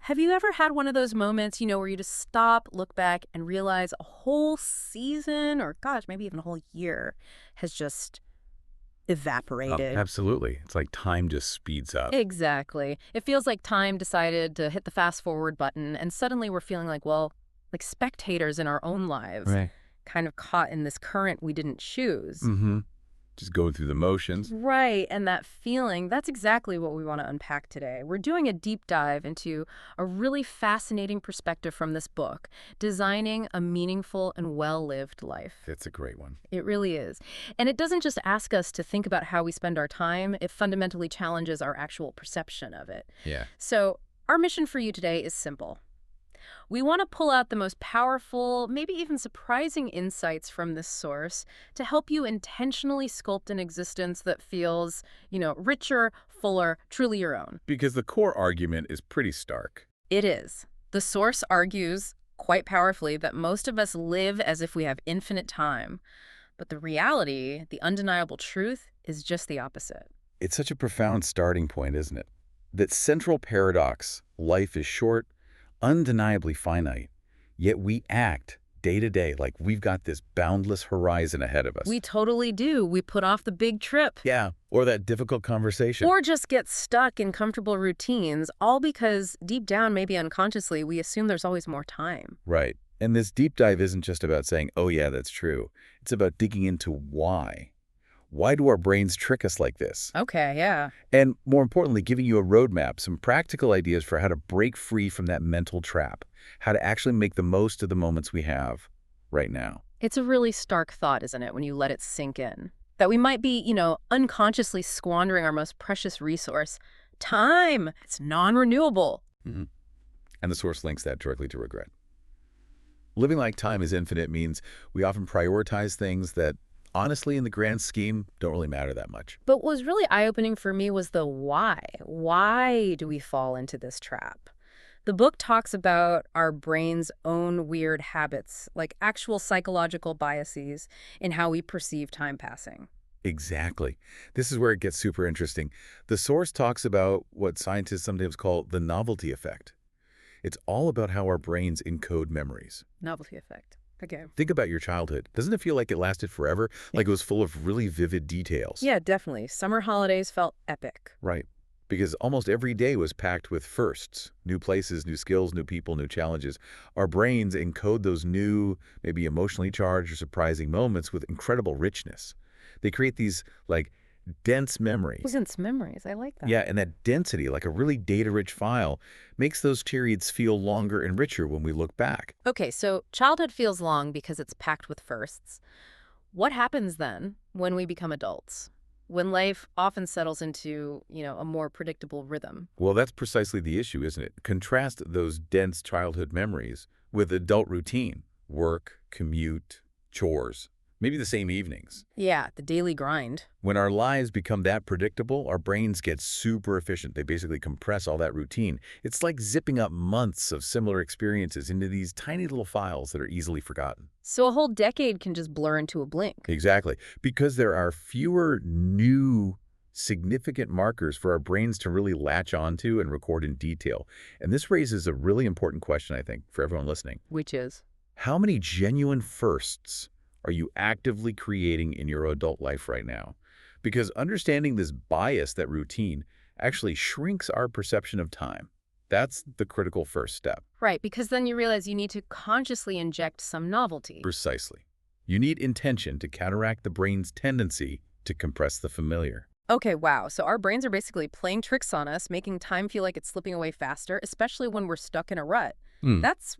Have you ever had one of those moments, where you just stop, look back, and realize a whole season, or gosh, maybe even a whole year, has just evaporated? Absolutely. It's like time just speeds up. Exactly. It feels like time decided to hit the fast forward button, and suddenly we're feeling like, well, like spectators in our own lives, Right. kind of caught in this current we didn't choose. Mm-hmm. Just going through the motions. Right, and that feeling, that's exactly what we want to unpack today. We're doing a deep dive into a really fascinating perspective from this book, Designing a Meaningful and Well-Lived Life. It's a great one. It really is. And it doesn't just ask us to think about how we spend our time, it fundamentally challenges our actual perception of it. Yeah. So, our mission for you today is simple. We want to pull out the most powerful, maybe even surprising insights from this source to help you intentionally sculpt an existence that feels, richer, fuller, truly your own. Because the core argument is pretty stark. It is. The source argues quite powerfully that most of us live as if we have infinite time. But the reality, the undeniable truth, is just the opposite. It's such a profound starting point, isn't it? That central paradox, life is short, undeniably finite, yet we act day to day like we've got this boundless horizon ahead of us. We totally do. We put off the big trip. Yeah, or that difficult conversation. Or just get stuck in comfortable routines, all because deep down, maybe unconsciously, we assume there's always more time. Right. And this deep dive isn't just about saying, oh yeah, that's true. It's about digging into why. Why do our brains trick us like this? Okay, yeah. And more importantly, giving you a roadmap, some practical ideas for how to break free from that mental trap, how to actually make the most of the moments we have right now. It's a really stark thought, isn't it, when you let it sink in? That we might be, unconsciously squandering our most precious resource, time. It's non-renewable. Mhm. And the source links that directly to regret. Living like time is infinite means we often prioritize things that, honestly, in the grand scheme, don't really matter that much. But what was really eye-opening for me was the why. Why do we fall into this trap? The book talks about our brain's own weird habits, like actual psychological biases in how we perceive time passing. Exactly. This is where it gets super interesting. The source talks about what scientists sometimes call the novelty effect. It's all about how our brains encode memories. Novelty effect. Okay. Think about your childhood. Doesn't it feel like it lasted forever? Like it was full of really vivid details? Yeah, definitely. Summer holidays felt epic. Right. Because almost every day was packed with firsts, new places, new skills, new people, new challenges. Our brains encode those new, maybe emotionally charged or surprising moments with incredible richness. They create these, dense memories. Dense memories. I like that. Yeah, and that density, like a really data-rich file, makes those periods feel longer and richer when we look back. Okay, so childhood feels long because it's packed with firsts. What happens then when we become adults? When life often settles into, a more predictable rhythm? Well, that's precisely the issue, isn't it? Contrast those dense childhood memories with adult routine, work, commute, chores, maybe the same evenings. Yeah, the daily grind. When our lives become that predictable, our brains get super efficient. They basically compress all that routine. It's like zipping up months of similar experiences into these tiny little files that are easily forgotten. So a whole decade can just blur into a blink. Exactly. Because there are fewer new significant markers for our brains to really latch onto and record in detail. And this raises a really important question, I think, for everyone listening. Which is? How many genuine firsts are you actively creating in your adult life right now? Because understanding this bias, that routine, actually shrinks our perception of time. That's the critical first step. Right, because then you realize you need to consciously inject some novelty. Precisely. You need intention to counteract the brain's tendency to compress the familiar. Okay, wow. So our brains are basically playing tricks on us, making time feel like it's slipping away faster, especially when we're stuck in a rut. That's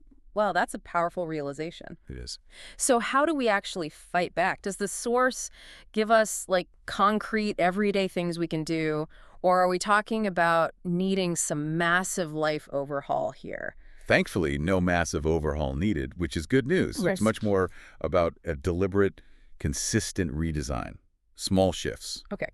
a powerful realization. It is. So how do we actually fight back? Does the source give us concrete everyday things we can do? Or are we talking about needing some massive life overhaul here? Thankfully, no massive overhaul needed, which is good news. Right. It's much more about a deliberate, consistent redesign, small shifts. Okay.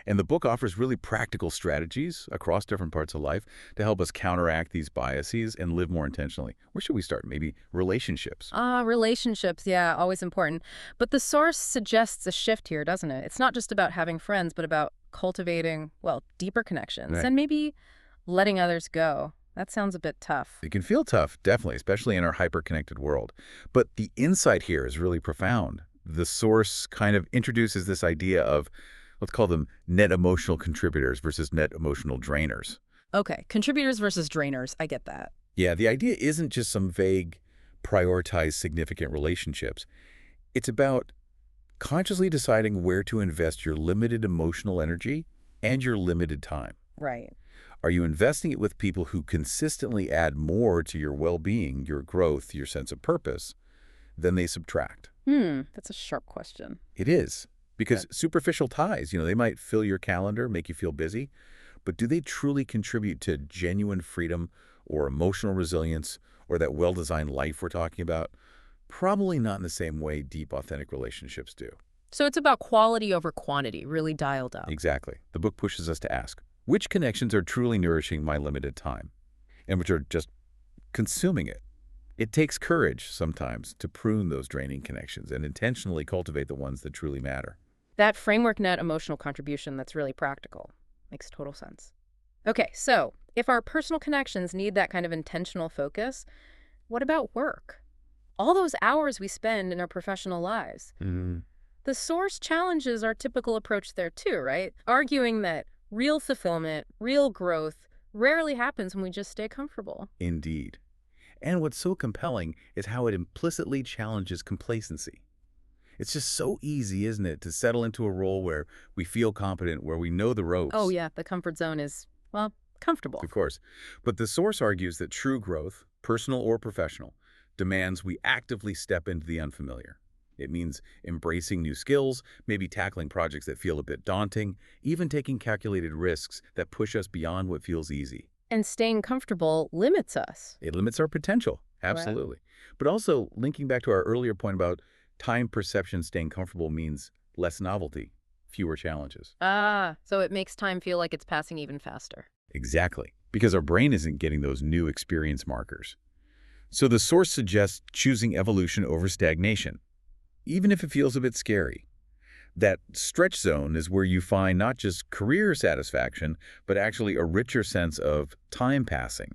And the book offers really practical strategies across different parts of life to help us counteract these biases and live more intentionally. Where should we start? Maybe relationships. Relationships, yeah, always important. But the source suggests a shift here, doesn't it? It's not just about having friends, but about cultivating, deeper connections Right. and maybe letting others go. that sounds a bit tough. It can feel tough, definitely, especially in our hyper-connected world. But the insight here is really profound. The source kind of introduces this idea of, let's call them net emotional contributors versus net emotional drainers. Okay, contributors versus drainers, I get that. Yeah, the idea isn't just some vague, prioritize significant relationships. It's about consciously deciding where to invest your limited emotional energy and your limited time. Right. Are you investing it with people who consistently add more to your well-being, your growth, your sense of purpose, than they subtract? That's a sharp question. It is. Because Good. superficial ties, they might fill your calendar, make you feel busy, but do they truly contribute to genuine freedom or emotional resilience or that well-designed life we're talking about? Probably not in the same way deep, authentic relationships do. So it's about quality over quantity, really dialed up. Exactly. The book pushes us to ask, which connections are truly nourishing my limited time and which are just consuming it? It takes courage sometimes to prune those draining connections and intentionally cultivate the ones that truly matter. That framework net emotional contribution, that's really practical. Makes total sense. Okay, so if our personal connections need that kind of intentional focus, what about work? All those hours we spend in our professional lives. Mhm. The source challenges our typical approach there too, right? Arguing that real fulfillment, real growth, rarely happens when we just stay comfortable. Indeed. And what's so compelling is how it implicitly challenges complacency. It's just so easy, isn't it, to settle into a role where we feel competent, where we know the Oh ropes. yeah, the comfort zone is, well, comfortable. Of course. But the source argues that true growth, personal or professional, demands we actively step into the unfamiliar. It means embracing new skills, maybe tackling projects that feel a bit daunting, even taking calculated risks that push us beyond what feels easy. And staying comfortable limits us. It limits our potential, Right. absolutely. But also, linking back to our earlier point about time perception staying comfortable means less novelty, fewer challenges. So it makes time feel like it's passing even faster. Exactly, because our brain isn't getting those new experience markers. So the source suggests choosing evolution over stagnation, even if it feels a bit scary. That stretch zone is where you find not just career satisfaction, but actually a richer sense of time passing.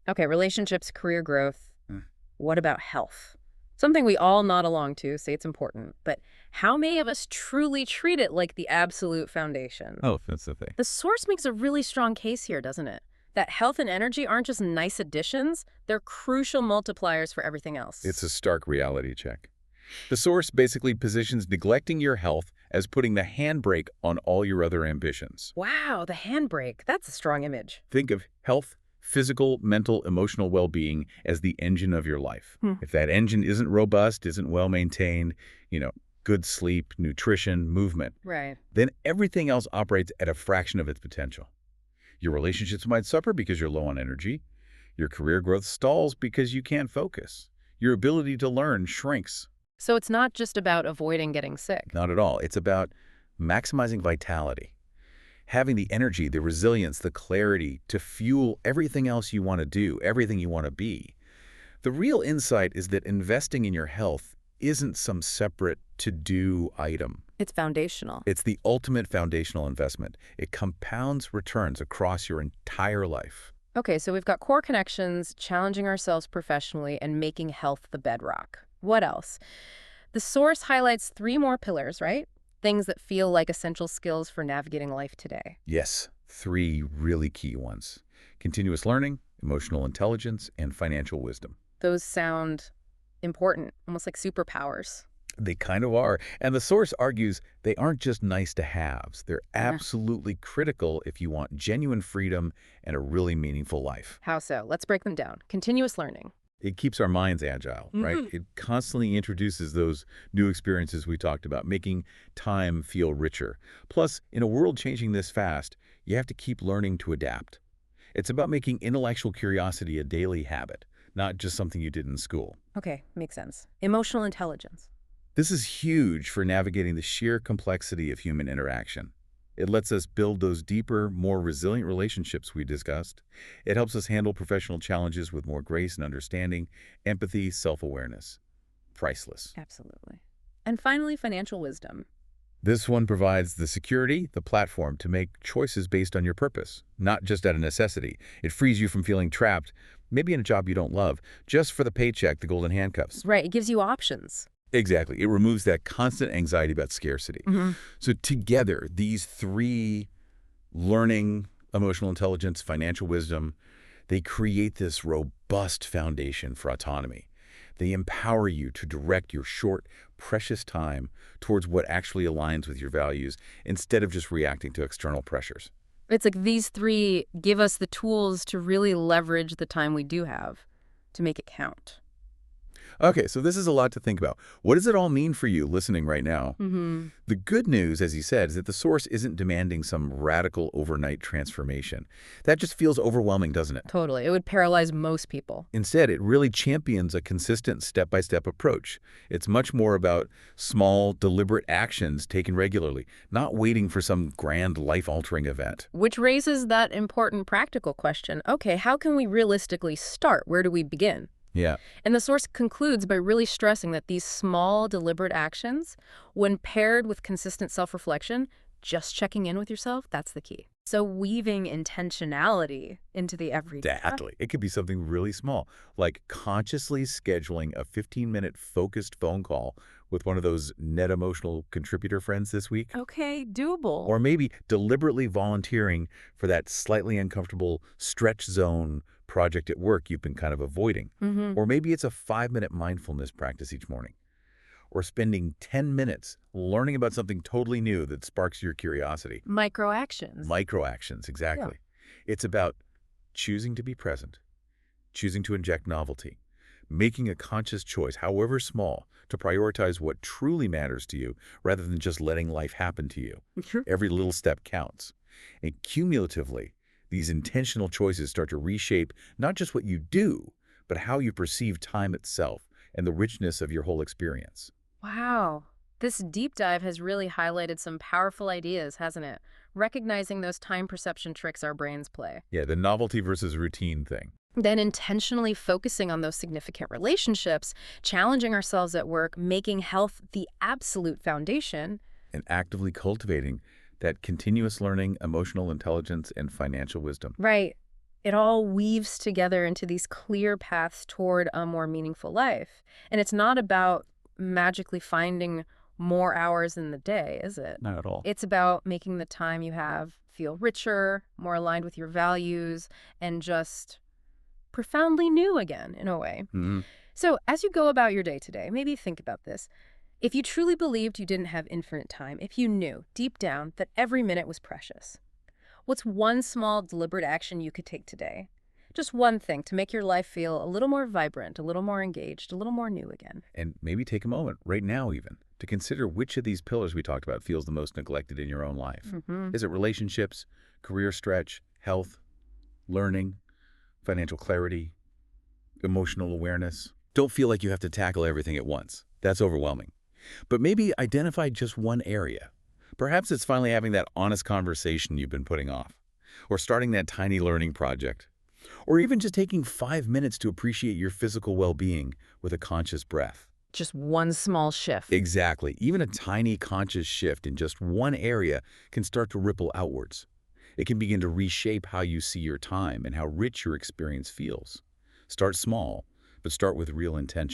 Okay, relationships, career growth. Mm. What about health? Something we all nod along to, say it's important, but how many of us truly treat it like the absolute foundation? Oh, that's the thing. The source makes a really strong case here, doesn't it? That health and energy aren't just nice additions, they're crucial multipliers for everything else. It's a stark reality check. The source basically positions neglecting your health as putting the handbrake on all your other ambitions. Wow, the handbrake. That's a strong image. Think of health, physical, mental, emotional well-being as the engine of your life. Hmm. If that engine isn't robust, isn't well-maintained, good sleep, nutrition, movement, Right. then everything else operates at a fraction of its potential. Your relationships might suffer because you're low on energy. Your career growth stalls because you can't focus. Your ability to learn shrinks. So it's not just about avoiding getting sick. Not at all. It's about maximizing vitality, having the energy, the resilience, the clarity to fuel everything else you want to do, everything you want to be. The real insight is that investing in your health isn't some separate to-do item. It's foundational. It's the ultimate foundational investment. It compounds returns across your entire life. Okay, so we've got core connections, challenging ourselves professionally, and making health the bedrock. What else? The source highlights 3 more pillars, right? Things that feel like essential skills for navigating life today. Yes, 3 really key ones: continuous learning, emotional intelligence, and financial wisdom. Those sound important, almost like superpowers. They kind of are. And the source argues they aren't just nice to haves. They're absolutely critical if you want genuine freedom and a really meaningful life. How so? Let's break them down. Continuous learning. It keeps our minds agile, right? Mhm. It constantly introduces those new experiences we talked about, making time feel richer. Plus, in a world changing this fast, you have to keep learning to adapt. It's about making intellectual curiosity a daily habit, not just something you did in school. Okay, makes sense. Emotional intelligence. This is huge for navigating the sheer complexity of human interaction. It lets us build those deeper, more resilient relationships we discussed. It helps us handle professional challenges with more grace and understanding, empathy, self-awareness. Priceless. Absolutely. And finally, financial wisdom. This one provides the security, the platform to make choices based on your purpose, not just out of necessity. It frees you from feeling trapped, maybe in a job you don't love, just for the paycheck, the golden handcuffs. Right, it gives you options. Exactly. It removes that constant anxiety about scarcity. Hmm. So together, these three, learning, emotional intelligence, financial wisdom, they create this robust foundation for autonomy. They empower you to direct your short, precious time towards what actually aligns with your values instead of just reacting to external pressures. It's like these three give us the tools to really leverage the time we do have to make it count. Okay, so this is a lot to think about. What does it all mean for you listening right now? Hmm. The good news, as he said, is that the source isn't demanding some radical overnight transformation. That just feels overwhelming, doesn't it? Totally. It would paralyze most people. Instead, it really champions a consistent step-by-step approach. It's much more about small, deliberate actions taken regularly, not waiting for some grand life-altering event. Which raises that important practical question. Okay, how can we realistically start? Where do we begin? Yeah. And the source concludes by really stressing that these small, deliberate actions, when paired with consistent self-reflection, just checking in with yourself, that's the key. So weaving intentionality into the everyday. Exactly. It could be something really small, like consciously scheduling a 15-minute focused phone call with one of those net emotional contributor friends this week. Okay, doable. Or maybe deliberately volunteering for that slightly uncomfortable stretch zone project at work you've been kind of avoiding. Hmm. Or maybe it's a 5-minute mindfulness practice each morning. Or spending 10 minutes learning about something totally new that sparks your curiosity. Micro actions. Micro actions, exactly. It's about choosing to be present, choosing to inject novelty, making a conscious choice, however small, to prioritize what truly matters to you rather than just letting life happen to you. Sure. Every little step counts. And cumulatively, these intentional choices start to reshape not just what you do, but how you perceive time itself and the richness of your whole experience. Wow. This deep dive has really highlighted some powerful ideas, hasn't it? Recognizing those time perception tricks our brains play. Yeah, the novelty versus routine thing. Then intentionally focusing on those significant relationships, challenging ourselves at work, making health the absolute foundation. And actively cultivating that continuous learning, emotional intelligence, and financial wisdom. Right. It all weaves together into these clear paths toward a more meaningful life. And it's not about magically finding more hours in the day, is it? Not at all. It's about making the time you have feel richer, more aligned with your values, and just profoundly new again, in a way. Mhm. So as you go about your day today, maybe think about this. If you truly believed you didn't have infinite time, if you knew deep down that every minute was precious, what's one small deliberate action you could take today? Just one thing to make your life feel a little more vibrant, a little more engaged, a little more new again. And maybe take a moment, right now even, to consider which of these pillars we talked about feels the most neglected in your own life. Hmm. Is it relationships, career stretch, health, learning, financial clarity, emotional awareness? Don't feel like you have to tackle everything at once. That's overwhelming. But maybe identify just one area. Perhaps it's finally having that honest conversation you've been putting off, or starting that tiny learning project, or even just taking 5 minutes to appreciate your physical well-being with a conscious breath. Just one small shift. Exactly. Even a tiny conscious shift in just one area can start to ripple outwards. It can begin to reshape how you see your time and how rich your experience feels. Start small, but start with real intention.